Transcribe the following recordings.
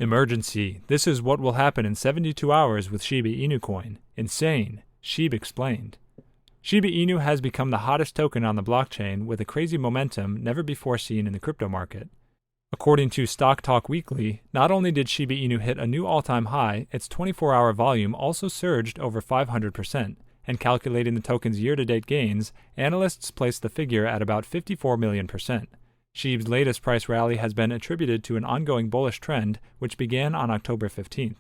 Emergency. This is what will happen in 72 hours with Shiba Inu Coin. Insane. Shib explained. Shiba Inu has become the hottest token on the blockchain with a crazy momentum never before seen in the crypto market. According to Stock Talk Weekly, not only did Shiba Inu hit a new all-time high, its 24-hour volume also surged over 500%, and calculating the token's year-to-date gains, analysts placed the figure at about 54 million %. Shib's latest price rally has been attributed to an ongoing bullish trend, which began on October 15th.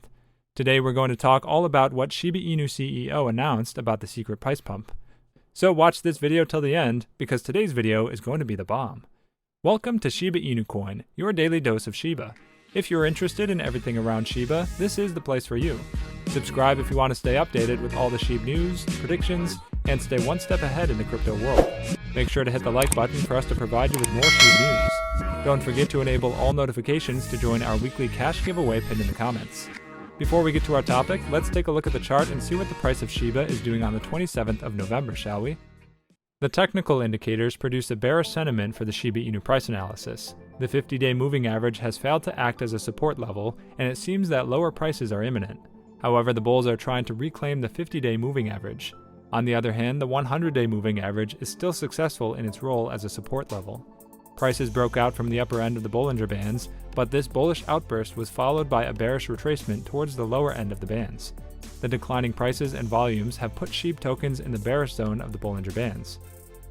Today we're going to talk all about what Shiba Inu CEO announced about the secret price pump. So watch this video till the end, because today's video is going to be the bomb. Welcome to Shiba Inu Coin, your daily dose of Shiba. If you're interested in everything around Shiba, this is the place for you. Subscribe if you want to stay updated with all the Shib news, predictions, and stay one step ahead in the crypto world. Make sure to hit the like button for us to provide you with more Shib news. Don't forget to enable all notifications to join our weekly cash giveaway pinned in the comments. Before we get to our topic, let's take a look at the chart and see what the price of Shiba is doing on the 27th of November, shall we? The technical indicators produce a bearish sentiment for the Shiba Inu price analysis. The 50-day moving average has failed to act as a support level, and it seems that lower prices are imminent. However, the bulls are trying to reclaim the 50-day moving average. On the other hand, the 100-day moving average is still successful in its role as a support level. Prices broke out from the upper end of the Bollinger Bands, but this bullish outburst was followed by a bearish retracement towards the lower end of the bands. The declining prices and volumes have put SHIB tokens in the bearish zone of the Bollinger Bands.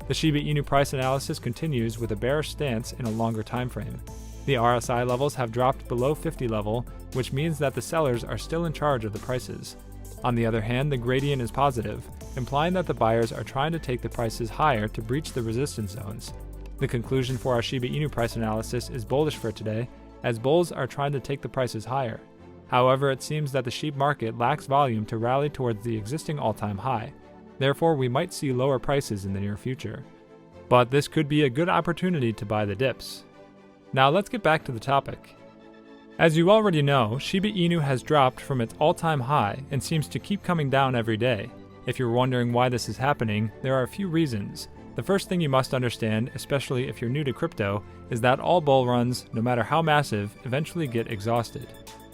The Shiba Inu price analysis continues with a bearish stance in a longer time frame. The RSI levels have dropped below 50 level, which means that the sellers are still in charge of the prices. On the other hand, the gradient is positive, implying that the buyers are trying to take the prices higher to breach the resistance zones. The conclusion for our Shiba Inu price analysis is bullish for today, as bulls are trying to take the prices higher. However, it seems that the SHIB market lacks volume to rally towards the existing all-time high. Therefore, we might see lower prices in the near future. But this could be a good opportunity to buy the dips. Now let's get back to the topic. As you already know, Shiba Inu has dropped from its all-time high and seems to keep coming down every day. If you're wondering why this is happening, there are a few reasons. The first thing you must understand, especially if you're new to crypto, is that all bull runs, no matter how massive, eventually get exhausted.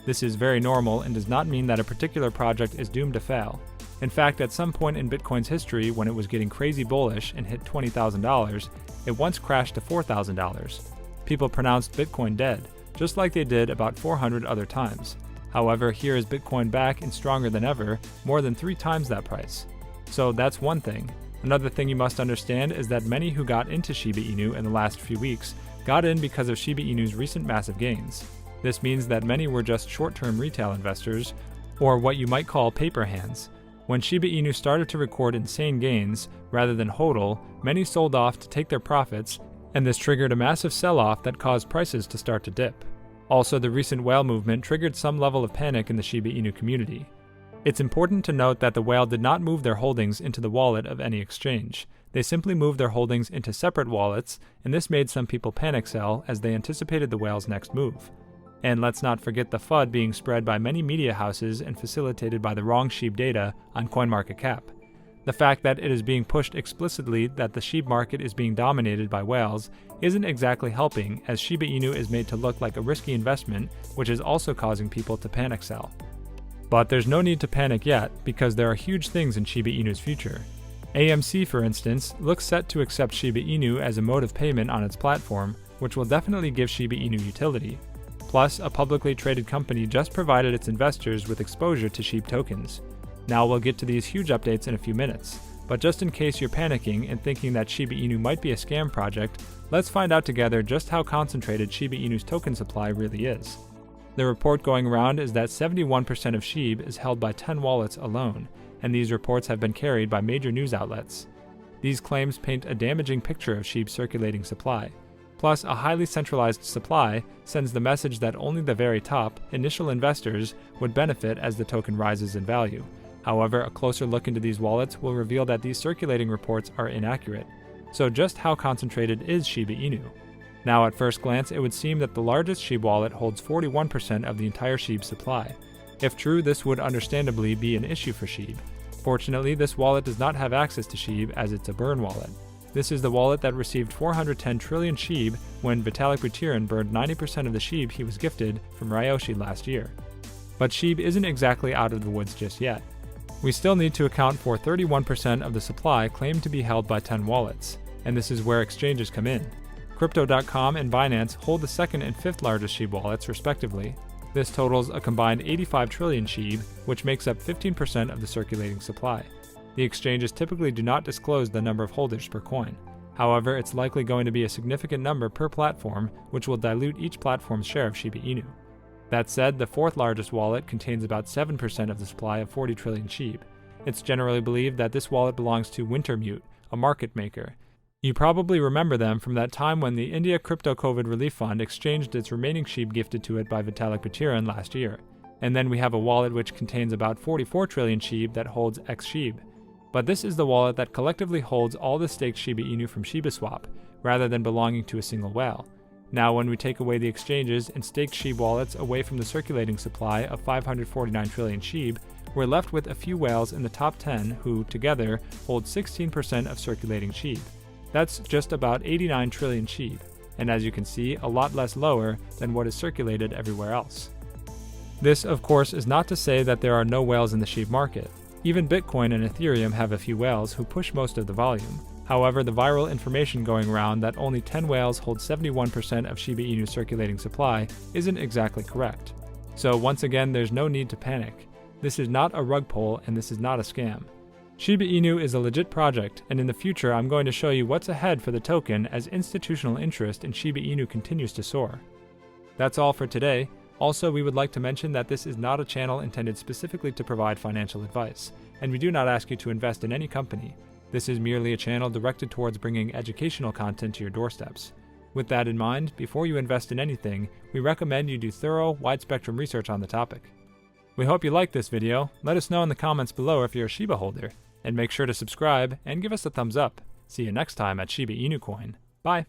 This is very normal and does not mean that a particular project is doomed to fail. In fact, at some point in Bitcoin's history when it was getting crazy bullish and hit $20,000, it once crashed to $4,000. People pronounced Bitcoin dead, just like they did about 400 other times. However, here is Bitcoin back and stronger than ever, more than 3 times that price. So that's one thing. Another thing you must understand is that many who got into Shiba Inu in the last few weeks got in because of Shiba Inu's recent massive gains. This means that many were just short-term retail investors, or what you might call paper hands. When Shiba Inu started to record insane gains, rather than hodl, many sold off to take their profits, and this triggered a massive sell-off that caused prices to start to dip. Also, the recent whale movement triggered some level of panic in the Shiba Inu community. It's important to note that the whale did not move their holdings into the wallet of any exchange. They simply moved their holdings into separate wallets, and this made some people panic sell as they anticipated the whale's next move. And let's not forget the FUD being spread by many media houses and facilitated by the wrong SHIB data on CoinMarketCap. The fact that it is being pushed explicitly that the SHIB market is being dominated by whales isn't exactly helping, as Shiba Inu is made to look like a risky investment, which is also causing people to panic sell. But there's no need to panic yet, because there are huge things in Shiba Inu's future. AMC, for instance, looks set to accept Shiba Inu as a mode of payment on its platform, which will definitely give Shiba Inu utility. Plus, a publicly traded company just provided its investors with exposure to SHIB tokens. Now we'll get to these huge updates in a few minutes, but just in case you're panicking and thinking that Shiba Inu might be a scam project, let's find out together just how concentrated Shiba Inu's token supply really is. The report going around is that 71% of SHIB is held by 10 wallets alone, and these reports have been carried by major news outlets. These claims paint a damaging picture of SHIB's circulating supply. Plus, a highly centralized supply sends the message that only the very top, initial investors, would benefit as the token rises in value. However, a closer look into these wallets will reveal that these circulating reports are inaccurate. So just how concentrated is Shiba Inu? Now at first glance, it would seem that the largest SHIB wallet holds 41% of the entire SHIB supply. If true, this would understandably be an issue for SHIB. Fortunately, this wallet does not have access to SHIB as it's a burn wallet. This is the wallet that received 410 trillion Shib when Vitalik Buterin burned 90% of the Shib he was gifted from Ryoshi last year. But Shib isn't exactly out of the woods just yet. We still need to account for 31% of the supply claimed to be held by 10 wallets, and this is where exchanges come in. Crypto.com and Binance hold the second and fifth largest Shib wallets, respectively. This totals a combined 85 trillion Shib, which makes up 15% of the circulating supply. The exchanges typically do not disclose the number of holders per coin. However, it's likely going to be a significant number per platform, which will dilute each platform's share of Shiba Inu. That said, the fourth largest wallet contains about 7% of the supply of 40 trillion Shib. It's generally believed that this wallet belongs to Wintermute, a market maker. You probably remember them from that time when the India Crypto COVID Relief Fund exchanged its remaining Shib gifted to it by Vitalik Buterin last year. And then we have a wallet which contains about 44 trillion Shib that holds X Shib. But this is the wallet that collectively holds all the staked Shiba Inu from Shibaswap, rather than belonging to a single whale. Now, when we take away the exchanges and staked Shib wallets away from the circulating supply of 549 trillion Shib, we're left with a few whales in the top 10 who, together, hold 16% of circulating Shib. That's just about 89 trillion Shib, and as you can see, a lot less lower than what is circulated everywhere else. This, of course, is not to say that there are no whales in the Shib market. Even Bitcoin and Ethereum have a few whales who push most of the volume. However, the viral information going around that only 10 whales hold 71% of Shiba Inu's circulating supply isn't exactly correct. So once again, there's no need to panic. This is not a rug pull and this is not a scam. Shiba Inu is a legit project, and in the future I'm going to show you what's ahead for the token as institutional interest in Shiba Inu continues to soar. That's all for today. Also, we would like to mention that this is not a channel intended specifically to provide financial advice, and we do not ask you to invest in any company. This is merely a channel directed towards bringing educational content to your doorsteps. With that in mind, before you invest in anything, we recommend you do thorough, wide-spectrum research on the topic. We hope you liked this video. Let us know in the comments below if you're a Shiba holder, and make sure to subscribe and give us a thumbs up. See you next time at Shiba Inu Coin. Bye!